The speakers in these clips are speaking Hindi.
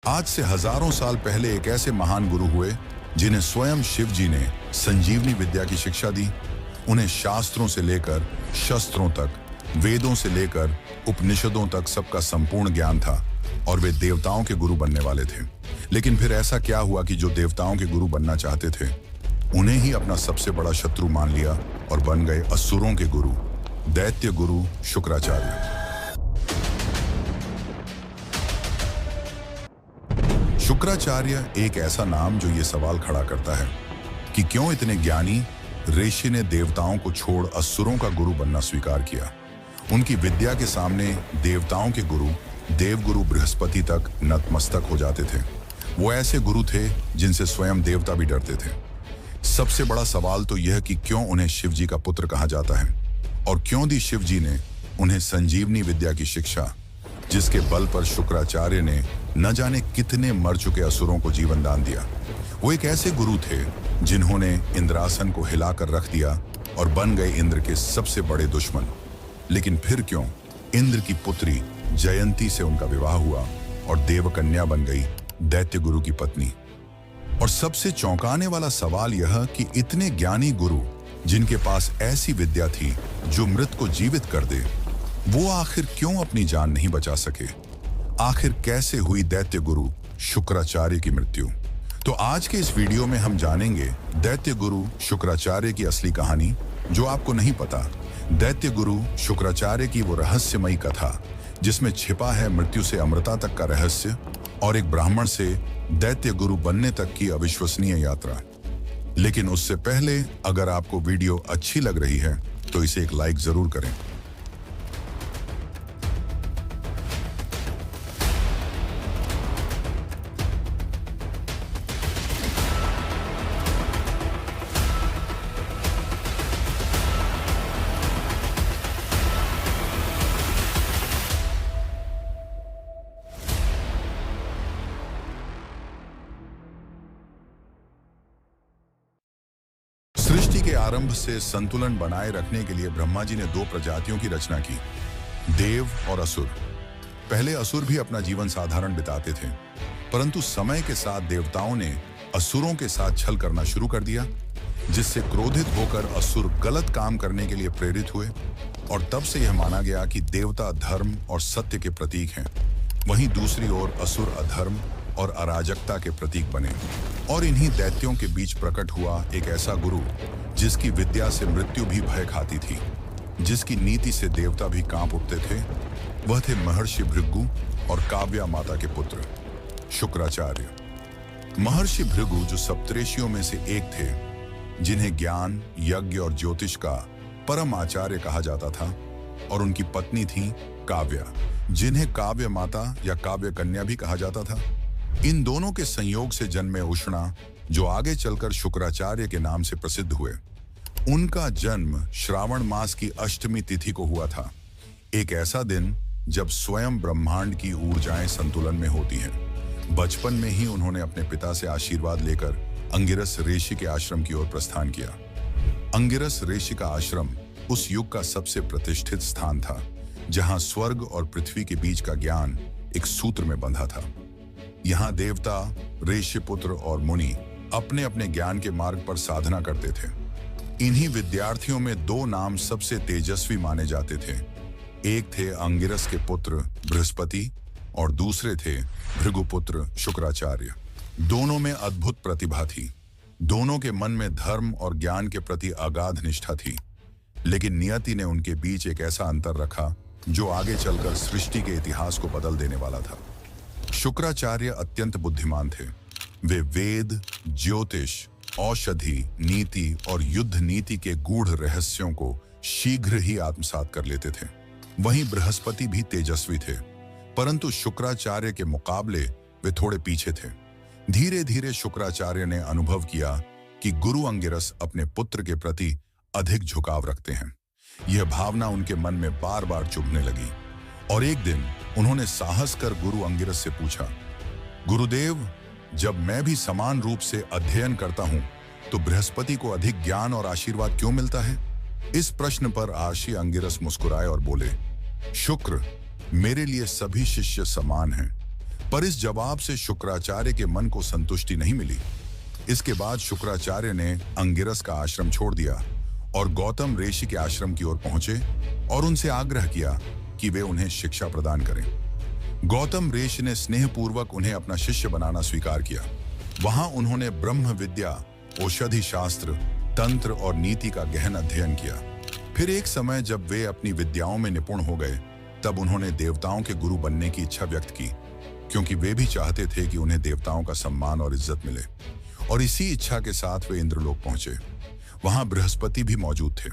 आज से हजारों साल पहले एक ऐसे महान गुरु हुए जिन्हें स्वयं शिव जी ने संजीवनी विद्या की शिक्षा दी। उन्हें शास्त्रों से लेकर शस्त्रों तक, वेदों से लेकर उपनिषदों तक सबका संपूर्ण ज्ञान था और वे देवताओं के गुरु बनने वाले थे। लेकिन फिर ऐसा क्या हुआ कि जो देवताओं के गुरु बनना चाहते थे उन्हें ही अपना सबसे बड़ा शत्रु मान लिया और बन गए असुरों के गुरु, दैत्य गुरु शुक्राचार्य। शुक्राचार्य एक ऐसा नाम जो ये सवाल खड़ा करता है कि क्यों इतने ज्ञानी ऋषि ने देवताओं को छोड़ असुरों का गुरु बनना स्वीकार किया। उनकी विद्या के सामने देवताओं के गुरु देवगुरु बृहस्पति तक नतमस्तक हो जाते थे। वो ऐसे गुरु थे जिनसे स्वयं देवता भी डरते थे। सबसे बड़ा सवाल तो यह कि क्यों उन्हें शिव जी का पुत्र कहा जाता है और क्यों दी शिव जी ने उन्हें संजीवनी विद्या की शिक्षा, जिसके बल पर शुक्राचार्य ने न जाने कितने मर चुके असुरों को जीवन दान दिया। वो एक ऐसे गुरु थे जिन्होंने इंद्रासन को हिलाकर रख दिया और बन गए इंद्र के सबसे बड़े दुश्मन। लेकिन फिर क्यों इंद्र की पुत्री जयंती से उनका विवाह हुआ और देवकन्या बन गई दैत्य गुरु की पत्नी। और सबसे चौंकाने वाला सवाल यह कि इतने ज्ञानी गुरु जिनके पास ऐसी विद्या थी जो मृत को जीवित कर दे, वो आखिर क्यों अपनी जान नहीं बचा सके। आखिर कैसे हुई दैत्य गुरु शुक्राचार्य की मृत्यु। तो आज के इस वीडियो में हम जानेंगे दैत्य गुरु शुक्राचार्य की असली कहानी जो आपको नहीं पता। दैत्य गुरु शुक्राचार्य की वो रहस्यमयी कथा जिसमें छिपा है मृत्यु से अमरता तक का रहस्य और एक ब्राह्मण से दैत्य गुरु बनने तक की अविश्वसनीय यात्रा। लेकिन उससे पहले अगर आपको वीडियो अच्छी लग रही है तो इसे एक लाइक जरूर करें। सृष्टि के आरंभ से संतुलन बनाए रखने के लिए ब्रह्मा जी ने दो प्रजातियों की रचना की, देव और असुर। पहले असुर भी अपना जीवन साधारण बिताते थे, परंतु समय के साथ देवताओं ने असुरों के साथ छल करना शुरू कर दिया, जिससे क्रोधित होकर असुर गलत काम करने के लिए प्रेरित हुए और तब से यह माना गया कि देवता धर्म और सत्य के प्रतीक हैं। वहीं दूसरी ओर असुर अधर्म और अराजकता के प्रतीक बने। और इन्हीं दैत्यों के बीच प्रकट हुआ एक ऐसा गुरु जिसकी विद्या से मृत्यु भी भय खाती थी, जिसकी नीति से देवता भी कांप उठते थे। वह थे महर्षि भृगु और काव्या माता के पुत्र शुक्राचार्य। महर्षि भृगु जो सप्तऋषियों में से एक थे, जिन्हें ज्ञान, यज्ञ और ज्योतिष का परम आचार्य कहा जाता था, और उनकी पत्नी थी काव्या, जिन्हें काव्य माता या काव्य कन्या भी कहा जाता था। इन दोनों के संयोग से जन्मे उष्णा, जो आगे चलकर शुक्राचार्य के नाम से प्रसिद्ध हुए। उनका जन्म श्रावण मास की अष्टमी तिथि को हुआ था, एक ऐसा दिन जब स्वयं ब्रह्मांड की ऊर्जाएं संतुलन में होती हैं। बचपन में ही उन्होंने अपने पिता से आशीर्वाद लेकर अंगिरस ऋषि के आश्रम की ओर प्रस्थान किया। अंगिरस ऋषि का आश्रम उस युग का सबसे प्रतिष्ठित स्थान था, जहां स्वर्ग और पृथ्वी के बीच का ज्ञान एक सूत्र में बंधा था। यहाँ देवता, ऋषि पुत्र और मुनि अपने अपने ज्ञान के मार्ग पर साधना करते थे। इन्हीं विद्यार्थियों में दो नाम सबसे तेजस्वी माने जाते थे। एक थे अंगिरस के पुत्र बृहस्पति और दूसरे थे भृगुपुत्र शुक्राचार्य। दोनों में अद्भुत प्रतिभा थी। दोनों के मन में धर्म और ज्ञान के प्रति अगाध निष्ठा थी। लेकिन नियति ने उनके बीच एक ऐसा अंतर रखा जो आगे चलकर सृष्टि के इतिहास को बदल देने वाला था। शुक्राचार्य अत्यंत बुद्धिमान थे। वे वेद, ज्योतिष, औषधि, नीति और युद्ध नीति के गूढ़ रहस्यों को शीघ्र ही आत्मसात कर लेते थे। वहीं बृहस्पति भी तेजस्वी थे, परंतु शुक्राचार्य के मुकाबले वे थोड़े पीछे थे। धीरे धीरे शुक्राचार्य ने अनुभव किया कि गुरु अंगिरस अपने पुत्र के प्रति अधिक झुकाव रखते हैं। यह भावना उनके मन में बार बार चुभने लगी और एक दिन उन्होंने साहस कर गुरु अंगिरस से पूछा, गुरुदेव, जब मैं भी समान रूप से अध्ययन करता हूं तो बृहस्पति को अधिक ज्ञान और आशीर्वाद क्यों मिलता है? इस प्रश्न पर आशी अंगिरस मुस्कुराए और बोले, शुक्र, मेरे लिए सभी शिष्य समान हैं। पर इस जवाब से शुक्राचार्य के मन को संतुष्टि नहीं मिली। इसके बाद शुक्राचार्य ने अंगिरस का आश्रम छोड़ दिया और गौतम ऋषि के आश्रम की ओर पहुंचे और उनसे आग्रह किया कि वे उन्हें शिक्षा प्रदान करें। गौतम ऋषि ने स्नेहपूर्वक उन्हें अपना शिष्य बनाना स्वीकार किया। वहां उन्होंने ब्रह्म विद्या, औषधि शास्त्र, तंत्र और नीति का गहन अध्ययन किया। फिर एक समय जब वे अपनी विद्याओं में निपुण हो गए, तब उन्होंने देवताओं के गुरु बनने की इच्छा व्यक्त की, क्योंकि वे भी चाहते थे कि उन्हें देवताओं का सम्मान और इज्जत मिले। और इसी इच्छा के साथ वे इंद्रलोक पहुंचे। वहां बृहस्पति भी मौजूद थे।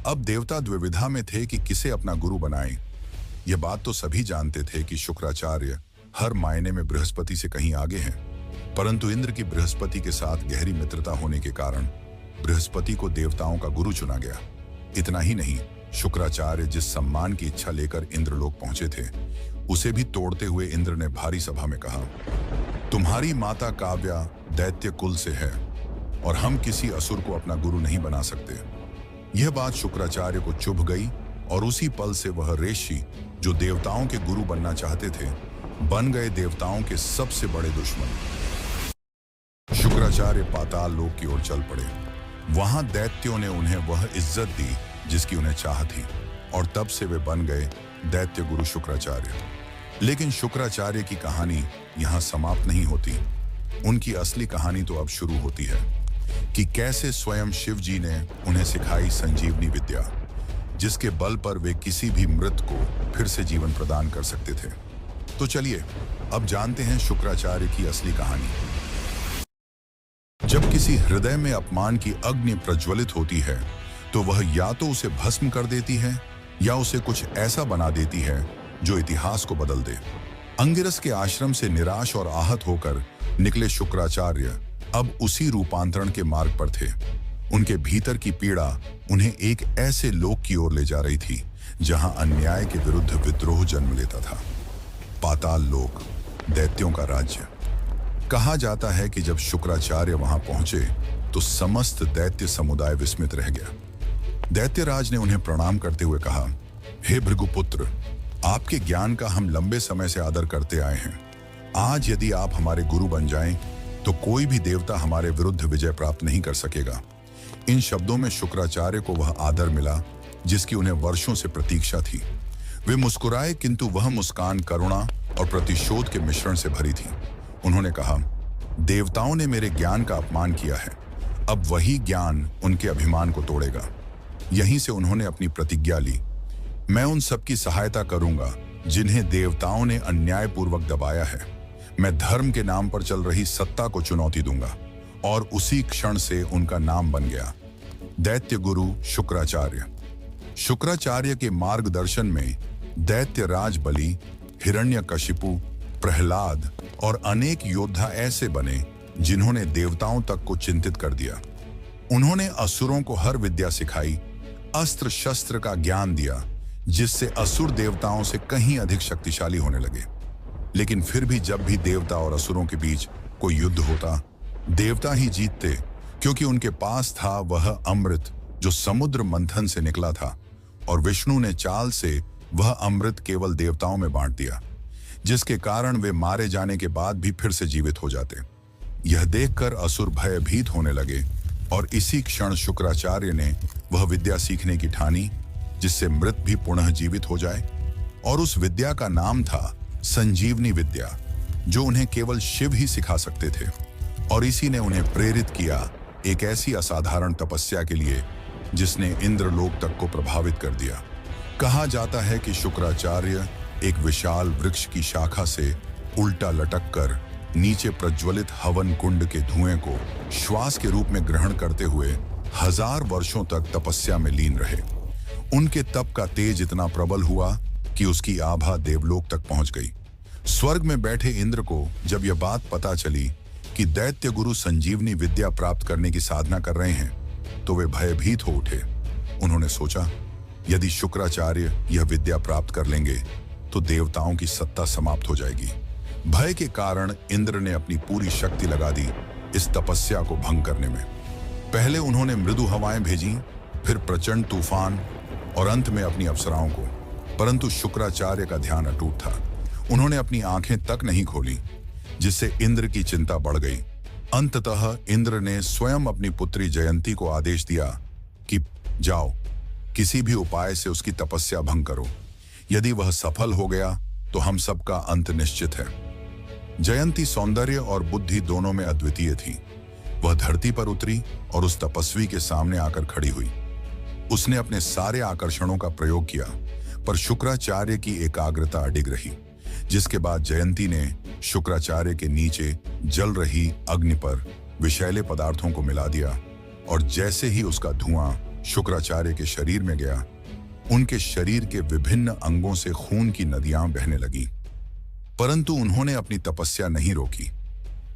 अब देवता द्विविधा में थे कि किसे अपना गुरु बनाएं। यह बात तो सभी जानते थे कि शुक्राचार्य हर मायने में बृहस्पति से कहीं आगे हैं, परंतु इंद्र की बृहस्पति के साथ गहरी मित्रता होने के कारण बृहस्पति को देवताओं का गुरु चुना गया। इतना ही नहीं, शुक्राचार्य जिस सम्मान की इच्छा लेकर इंद्रलोक पहुंचे थे, उसे भी तोड़ते हुए इंद्र ने भारी सभा में कहा, तुम्हारी माता काव्या दैत्य कुल से है और हम किसी असुर को अपना गुरु नहीं बना सकते। यह बात शुक्राचार्य को चुभ गई और उसी पल से वह ऋषि जो देवताओं के गुरु बनना चाहते थे, बन गए देवताओं के सबसे बड़े दुश्मन। शुक्राचार्य पाताल लोक की ओर चल पड़े। वहां दैत्यों ने उन्हें वह इज्जत दी जिसकी उन्हें चाह थी, और तब से वे बन गए दैत्य गुरु शुक्राचार्य। लेकिन शुक्राचार्य की कहानी यहां समाप्त नहीं होती। उनकी असली कहानी तो अब शुरू होती है कि कैसे स्वयं शिव जी ने उन्हें सिखाई संजीवनी विद्या, जिसके बल पर वे किसी भी मृत को फिर से जीवन प्रदान कर सकते थे। तो चलिए अब जानते हैं शुक्राचार्य की असली कहानी। जब किसी हृदय में अपमान की अग्नि प्रज्वलित होती है, तो वह या तो उसे भस्म कर देती है या उसे कुछ ऐसा बना देती है जो इतिहास को बदल दे। अंगिरस के आश्रम से निराश और आहत होकर निकले शुक्राचार्य अब उसी रूपांतरण के मार्ग पर थे। उनके भीतर की पीड़ा उन्हें एक ऐसे लोक की ओर ले जा रही थी जहां अन्याय के विरुद्ध विद्रोह जन्म लेता था। पाताल लोक, दैत्यों का राज्य। कहा जाता है कि जब शुक्राचार्य वहां पहुंचे तो समस्त दैत्य समुदाय विस्मित रह गया। दैत्यराज ने उन्हें प्रणाम करते हुए कहा, हे भृगुपुत्र, आपके ज्ञान का हम लंबे समय से आदर करते आए हैं। आज यदि आप हमारे गुरु बन जाएं, तो कोई भी देवता हमारे विरुद्ध विजय प्राप्त नहीं कर सकेगा। इन शब्दों में शुक्राचार्य को वह आदर मिला जिसकी उन्हें वर्षों से प्रतीक्षा थी। वे मुस्कुराए, किंतु वह मुस्कान करुणा और प्रतिशोध के मिश्रण से भरी थी। उन्होंने कहा, देवताओं ने मेरे ज्ञान का अपमान किया है, अब वही ज्ञान उनके अभिमान को तोड़ेगा। यहीं से उन्होंने अपनी प्रतिज्ञा ली, मैं उन सबकी सहायता करूंगा जिन्हें देवताओं ने अन्यायपूर्वक दबाया है। मैं धर्म के नाम पर चल रही सत्ता को चुनौती दूंगा। और उसी क्षण से उनका नाम बन गया दैत्य गुरु शुक्राचार्य। शुक्राचार्य के मार्गदर्शन में दैत्य राज बलि, हिरण्यकशिपु, प्रहलाद और अनेक योद्धा ऐसे बने जिन्होंने देवताओं तक को चिंतित कर दिया। उन्होंने असुरों को हर विद्या सिखाई, अस्त्र शस्त्र का ज्ञान दिया, जिससे असुर देवताओं से कहीं अधिक शक्तिशाली होने लगे। लेकिन फिर भी जब भी देवता और असुरों के बीच कोई युद्ध होता, देवता ही जीतते, क्योंकि उनके पास था वह अमृत जो समुद्र मंथन से निकला था, और विष्णु ने चाल से वह अमृत केवल देवताओं में बांट दिया, जिसके कारण वे मारे जाने के बाद भी फिर से जीवित हो जाते। यह देखकर असुर भयभीत होने लगे और इसी क्षण शुक्राचार्य ने वह विद्या सीखने की ठानी जिससे मृत भी पुनः जीवित हो जाए, और उस विद्या का नाम था संजीवनी विद्या, जो उन्हें केवल शिव ही सिखा सकते थे। और इसी ने उन्हें प्रेरित किया एक ऐसी असाधारण तपस्या के लिए जिसने इंद्रलोक तक को प्रभावित कर दिया। कहा जाता है कि शुक्राचार्य एक विशाल वृक्ष की शाखा से उल्टा लटककर नीचे प्रज्वलित हवन कुंड के धुएं को श्वास के रूप में ग्रहण करते हुए 1000 वर्षों तक तपस्या में लीन रहे। उनके तप का तेज इतना प्रबल हुआ कि उसकी आभा देवलोक तक पहुंच गई। स्वर्ग में बैठे इंद्र को जब यह बात पता चली कि दैत्य गुरु संजीवनी विद्या प्राप्त करने की साधना कर रहे हैं, तो वे भयभीत हो उठे। उन्होंने सोचा, यदि शुक्राचार्य यह विद्या प्राप्त कर लेंगे तो देवताओं की सत्ता समाप्त हो जाएगी। भय के कारण इंद्र ने अपनी पूरी शक्ति लगा दी इस तपस्या को भंग करने में। पहले उन्होंने मृदु हवाएं भेजी, फिर प्रचंड तूफान और अंत में अपनी अप्सराओं को, परंतु शुक्राचार्य का ध्यान अटूट था। उन्होंने अपनी आंखें तक नहीं खोली, जिससे इंद्र की चिंता बढ़ गई। अंततः इंद्र ने स्वयं अपनी पुत्री जयंती को आदेश दिया कि जाओ, किसी भी उपाय से उसकी तपस्या भंग करो। यदि वह सफल हो गया तो हम सबका अंत निश्चित है। जयंती सौंदर्य और बुद्धि दोनों में अद्वितीय थी। वह धरती पर उतरी और उस तपस्वी के सामने आकर खड़ी हुई। उसने अपने सारे आकर्षणों का प्रयोग किया, पर शुक्राचार्य की एकाग्रता अडिग रही, जिसके बाद जयंती ने शुक्राचार्य के नीचे जल रही अग्नि पर विषैले पदार्थों को मिला दिया, और जैसे ही उसका धुआं शुक्राचार्य के शरीर में गया, उनके शरीर के विभिन्न अंगों से खून की नदियां बहने लगी। परंतु उन्होंने अपनी तपस्या नहीं रोकी।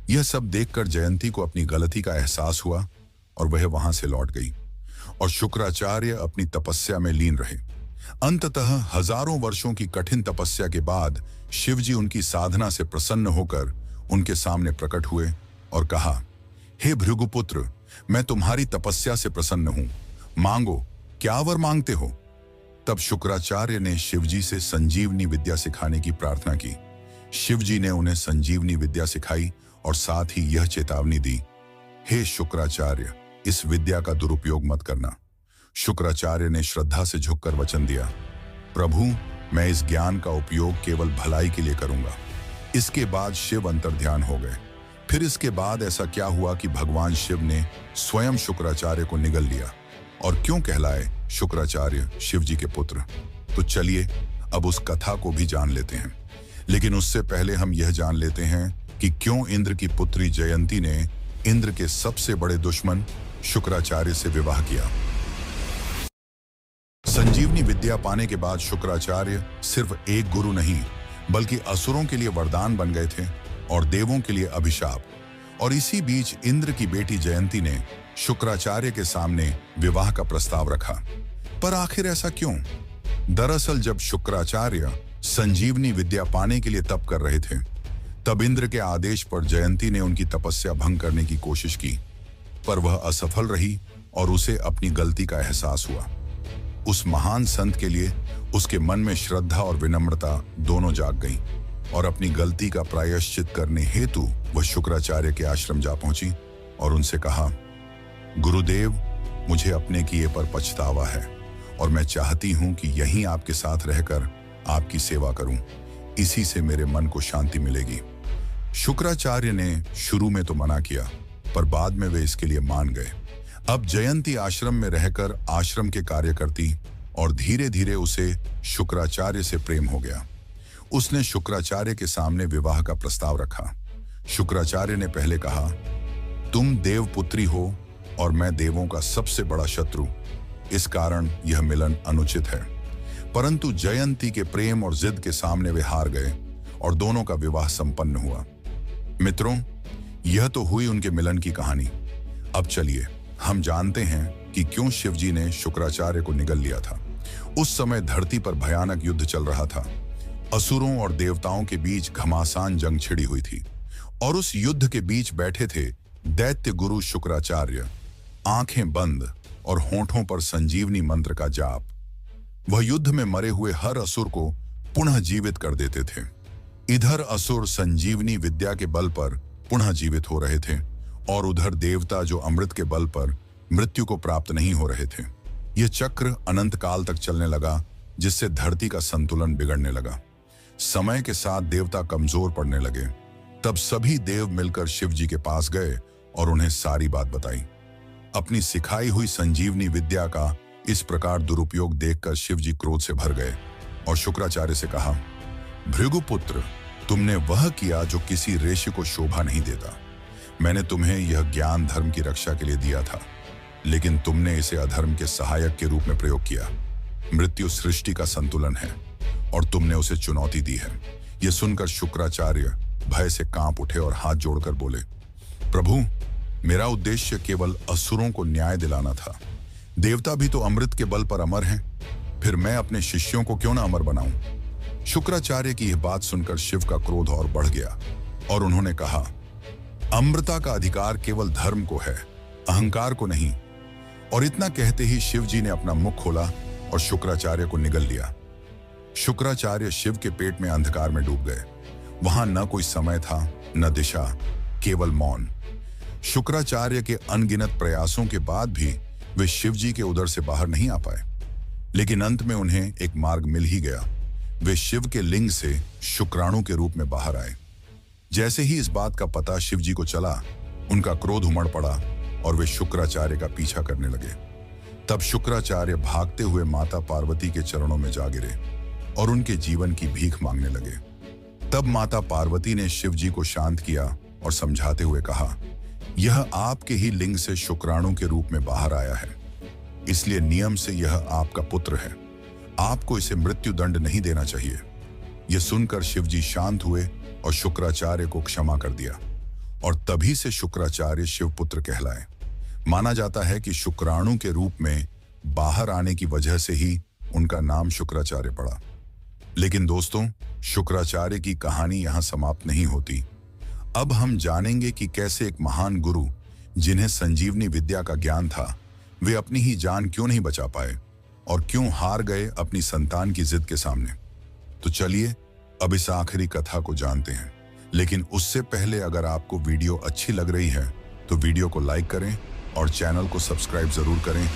यह सब देखकर जयंती को अपनी गलती का एहसास हुआ और वह वहां से लौट गई, और शुक्राचार्य अपनी तपस्या में लीन रहे। अंततः हजारों वर्षों की कठिन तपस्या के बाद शिवजी उनकी साधना से प्रसन्न होकर उनके सामने प्रकट हुए और कहा, हे भृगुपुत्र, मैं तुम्हारी तपस्या से प्रसन्न हूं, मांगो, क्या वर मांगते हो? तब शुक्राचार्य ने शिवजी से संजीवनी विद्या सिखाने की प्रार्थना की। शिवजी ने उन्हें संजीवनी विद्या सिखाई और साथ ही यह चेतावनी दी, हे शुक्राचार्य, इस विद्या का दुरुपयोग मत करना। शुक्राचार्य ने श्रद्धा से झुककर वचन दिया, प्रभु, मैं इस ज्ञान का उपयोग केवल भलाई के लिए करूंगा। इसके बाद शिव अंतर्ध्यान हो गए। फिर इसके बाद ऐसा क्या हुआ कि भगवान शिव ने स्वयं शुक्राचार्य को निगल लिया, और क्यों कहलाए शुक्राचार्य शिवजी के पुत्र? तो चलिए अब उस कथा को भी जान लेते हैं। लेकिन उससे पहले हम यह जान लेते हैं कि क्यों इंद्र की पुत्री जयंती ने इंद्र के सबसे बड़े दुश्मन शुक्राचार्य से विवाह किया। संजीवनी विद्या पाने के बाद शुक्राचार्य सिर्फ एक गुरु नहीं, बल्कि असुरों के लिए वरदान बन गए थे और देवों के लिए अभिशाप। और इसी बीच इंद्र की बेटी जयंती ने शुक्राचार्य के सामने विवाह का प्रस्ताव रखा। पर आखिर ऐसा क्यों? दरअसल जब शुक्राचार्य संजीवनी विद्या पाने के लिए तप कर रहे थे, तब इंद्र के आदेश पर जयंती ने उनकी तपस्या भंग करने की कोशिश की, पर वह असफल रही और उसे अपनी गलती का एहसास हुआ। उस महान संत के लिए उसके मन में श्रद्धा और विनम्रता दोनों जाग गईं, और अपनी गलती का प्रायश्चित करने हेतु वह शुक्राचार्य के आश्रम जा पहुंची और उनसे कहा, गुरुदेव, मुझे अपने किए पर पछतावा है और मैं चाहती हूं कि यहीं आपके साथ रहकर आपकी सेवा करूं। इसी से मेरे मन को शांति मिलेगी। शुक्राचार्य ने शुरू में तो मना किया, पर बाद में वे इसके लिए मान गए। अब जयंती आश्रम में रहकर आश्रम के कार्य करती और धीरे धीरे उसे शुक्राचार्य से प्रेम हो गया। उसने शुक्राचार्य के सामने विवाह का प्रस्ताव रखा। शुक्राचार्य ने पहले कहा, तुम देवपुत्री हो और मैं देवों का सबसे बड़ा शत्रु, इस कारण यह मिलन अनुचित है। परंतु जयंती के प्रेम और जिद के सामने वे हार गए और दोनों का विवाह संपन्न हुआ। मित्रों, यह तो हुई उनके मिलन की कहानी। अब चलिए हम जानते हैं कि क्यों शिवजी ने शुक्राचार्य को निगल लिया था। उस समय धरती पर भयानक युद्ध चल रहा था। असुरों और देवताओं के बीच घमासान जंग छिड़ी हुई थी, और उस युद्ध के बीच बैठे थे दैत्य गुरु शुक्राचार्य, आंखें बंद और होठों पर संजीवनी मंत्र का जाप। वह युद्ध में मरे हुए हर असुर को पुनः जीवित कर देते थे। इधर असुर संजीवनी विद्या के बल पर पुनः जीवित हो रहे थे, और उधर देवता जो अमृत के बल पर मृत्यु को प्राप्त नहीं हो रहे थे। यह चक्र अनंत काल तक चलने लगा, जिससे धरती का संतुलन बिगड़ने लगा। समय के साथ देवता कमजोर पड़ने लगे। तब सभी देव मिलकर शिवजी के पास गए और उन्हें सारी बात बताई। अपनी सिखाई हुई संजीवनी विद्या का इस प्रकार दुरुपयोग देखकर शिवजी क्रोध से भर गए और शुक्राचार्य से कहा, भृगुपुत्र, तुमने वह किया जो किसी ऋषि को शोभा नहीं देता। मैंने तुम्हें यह ज्ञान धर्म की रक्षा के लिए दिया था, लेकिन तुमने इसे अधर्म के सहायक के रूप में प्रयोग किया। मृत्यु सृष्टि का संतुलन है और तुमने उसे चुनौती दी है। यह सुनकर शुक्राचार्य भय से कांप उठे और हाथ जोड़कर बोले, प्रभु, मेरा उद्देश्य केवल असुरों को न्याय दिलाना था। देवता भी तो अमृत के बल पर अमर हैं, फिर मैं अपने शिष्यों को क्यों ना अमर बनाऊं? शुक्राचार्य की यह बात सुनकर शिव का क्रोध और बढ़ गया और उन्होंने कहा, अमृता का अधिकार केवल धर्म को है, अहंकार को नहीं। और इतना कहते ही शिव जी ने अपना मुख खोला और शुक्राचार्य को निगल लिया। शुक्राचार्य शिव के पेट में अंधकार में डूब गए। वहां न कोई समय था, न दिशा, केवल मौन। शुक्राचार्य के अनगिनत प्रयासों के बाद भी वे शिव जी के उदर से बाहर नहीं आ पाए, लेकिन अंत में उन्हें एक मार्ग मिल ही गया। वे शिव के लिंग से शुक्राणु के रूप में बाहर आए। जैसे ही इस बात का पता शिव जी को चला, उनका क्रोध उमड़ पड़ा और वे शुक्राचार्य का पीछा करने लगे। तब शुक्राचार्य भागते हुए माता पार्वती के चरणों में जा गिरे और उनके जीवन की भीख मांगने लगे। तब माता पार्वती ने शिव जी को शांत किया और समझाते हुए कहा, यह आपके ही लिंग से शुक्राणु के रूप में बाहर आया है, इसलिए नियम से यह आपका पुत्र है। आपको इसे मृत्यु दंड नहीं देना चाहिए। यह सुनकर शिव जी शांत हुए और शुक्राचार्य को क्षमा कर दिया, और तभी से शुक्राचार्य शिवपुत्र कहलाए। माना जाता है कि शुक्राणु के रूप में बाहर आने की वजह से ही उनका नाम शुक्राचार्य पड़ा। लेकिन दोस्तों, शुक्राचार्य की कहानी यहां समाप्त नहीं होती। अब हम जानेंगे कि कैसे एक महान गुरु, जिन्हें संजीवनी विद्या का ज्ञान था, वे अपनी ही जान क्यों नहीं बचा पाए और क्यों हार गए अपनी संतान की जिद के सामने। तो चलिए अब इस आखिरी कथा को जानते हैं। लेकिन उससे पहले अगर आपको वीडियो अच्छी लग रही है तो वीडियो को लाइक करें और चैनल को सब्सक्राइब जरूर करें।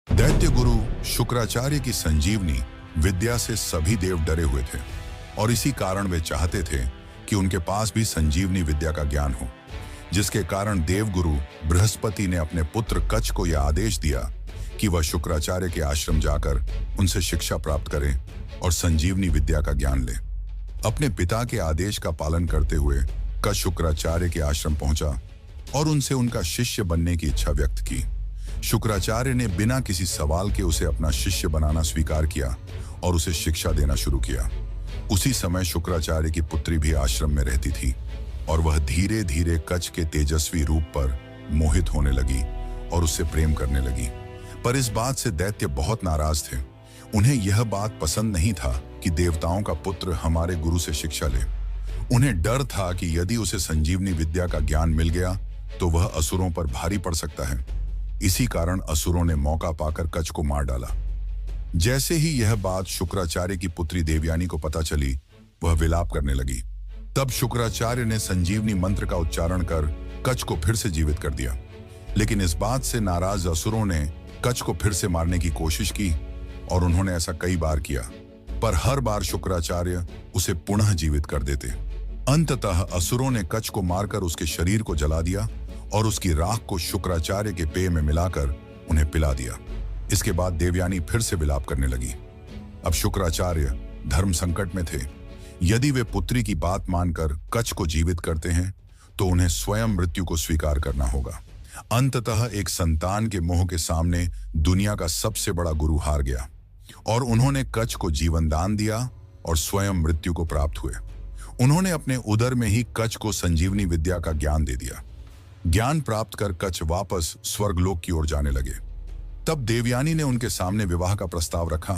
दैत्य गुरु शुक्राचार्य की संजीवनी विद्या से सभी देव डरे हुए थे, और इसी कारण वे चाहते थे कि उनके पास भी संजीवनी विद्या का ज्ञान हो, जिसके कारण देवगुरु बृहस्पति ने अपने पुत्र कच्छ को यह आदेश दिया कि वह शुक्राचार्य के आश्रम जाकर उनसे शिक्षा प्राप्त करे और संजीवनी विद्या का ज्ञान ले। अपने पिता के आदेश का पालन करते हुए कच्छ शुक्राचार्य के आश्रम पहुंचा और उनसे उनका शिष्य बनने की इच्छा व्यक्त की। शुक्राचार्य ने बिना किसी सवाल के उसे अपना शिष्य बनाना स्वीकार किया और उसे शिक्षा देना शुरू किया। उसी समय शुक्राचार्य की पुत्री भी आश्रम में रहती थी, और वह धीरे धीरे कच्छ के तेजस्वी रूप पर मोहित होने लगी और उससे प्रेम करने लगी। पर इस बात से दैत्य बहुत नाराज थे। उन्हें यह बात पसंद नहीं था कि देवताओं का पुत्र हमारे गुरु से शिक्षा ले। उन्हें डर था कि यदि उसे संजीवनी विद्या का ज्ञान मिल गया तो वह असुरों पर भारी पड़ सकता है। इसी कारण असुरों ने मौका पाकर कच्छ को मार डाला। जैसे ही यह बात शुक्राचार्य की पुत्री देवयानी को पता चली, वह विलाप करने लगी। तब शुक्राचार्य ने संजीवनी मंत्र का उच्चारण कर कच्छ को फिर से जीवित कर दिया। लेकिन इस बात से नाराज असुरों ने कच्छ को फिर से मारने की कोशिश की, और उन्होंने ऐसा कई बार किया, पर हर बार शुक्राचार्य उसे पुनः जीवित कर देते। अंततः असुरों ने कच्छ को मारकर उसके शरीर को जला दिया और उसकी राख को शुक्राचार्य के पेय में मिलाकर उन्हें पिला दिया। इसके बाद देवयानी फिर से विलाप करने लगी। अब शुक्राचार्य धर्म संकट में थे। यदि वे पुत्री की बात मानकर कच्छ को जीवित करते हैं तो उन्हें स्वयं मृत्यु को स्वीकार करना होगा। अंततः एक संतान के मोह के सामने दुनिया का सबसे बड़ा गुरु हार गया, और उन्होंने कच्छ को जीवन दान दिया और स्वयं मृत्यु को प्राप्त हुए। उन्होंने अपने उदर में ही कच्छ को संजीवनी विद्या का ज्ञान दे दिया। ज्ञान प्राप्त कर कच्छ वापस स्वर्गलोक की ओर जाने लगे। तब देवयानी ने उनके सामने विवाह का प्रस्ताव रखा,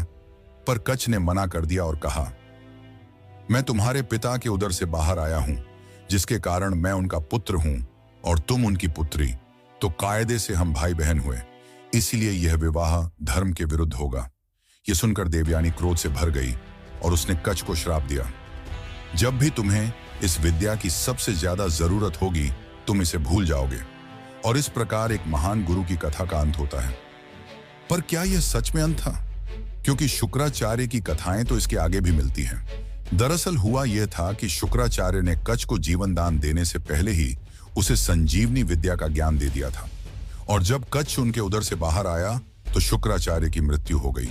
पर कच्छ ने मना कर दिया और कहा, मैं तुम्हारे पिता के उदर से बाहर आया हूं, जिसके कारण मैं उनका पुत्र हूं और तुम उनकी पुत्री, तो कायदे से हम भाई बहन हुए, इसलिए यह विवाह धर्म के विरुद्ध होगा। यह सुनकर देवयानी क्रोध से भर गई और उसने कच्छ को श्राप दिया, जब भी तुम्हें इस विद्या की सबसे ज्यादा जरूरत होगी तुम इसे भूल जाओगे। और इस प्रकार एक महान गुरु की कथा का अंत होता है। पर क्या यह सच में अंत था? क्योंकि शुक्राचार्य की कथाएं तो इसके आगे भी मिलती हैं। दरअसल हुआ यह था कि शुक्राचार्य ने कच्छ को जीवन दान देने से पहले ही उसे संजीवनी विद्या का ज्ञान दे दिया था, और जब कच्छ उनके उदर से बाहर आया तो शुक्राचार्य की मृत्यु हो गई।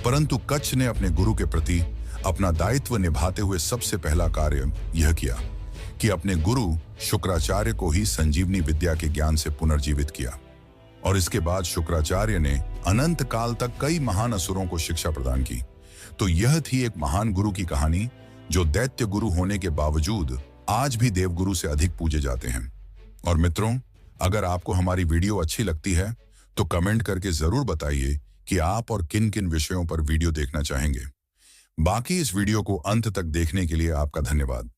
परंतु कच्छ ने अपने गुरु के प्रति अपना दायित्व निभाते हुए सबसे पहला कार्य यह किया कि अपने गुरु शुक्राचार्य को ही संजीवनी विद्या के ज्ञान से पुनर्जीवित किया। और इसके बाद शुक्राचार्य ने अनंत काल तक कई महान असुरों को शिक्षा प्रदान की। तो यह थी एक महान गुरु की कहानी, जो दैत्य गुरु होने के बावजूद आज भी देवगुरु से अधिक पूजे जाते हैं। और मित्रों, अगर आपको हमारी वीडियो अच्छी लगती है तो कमेंट करके जरूर बताइए कि आप और किन किन विषयों पर वीडियो देखना चाहेंगे। बाकी इस वीडियो को अंत तक देखने के लिए आपका धन्यवाद।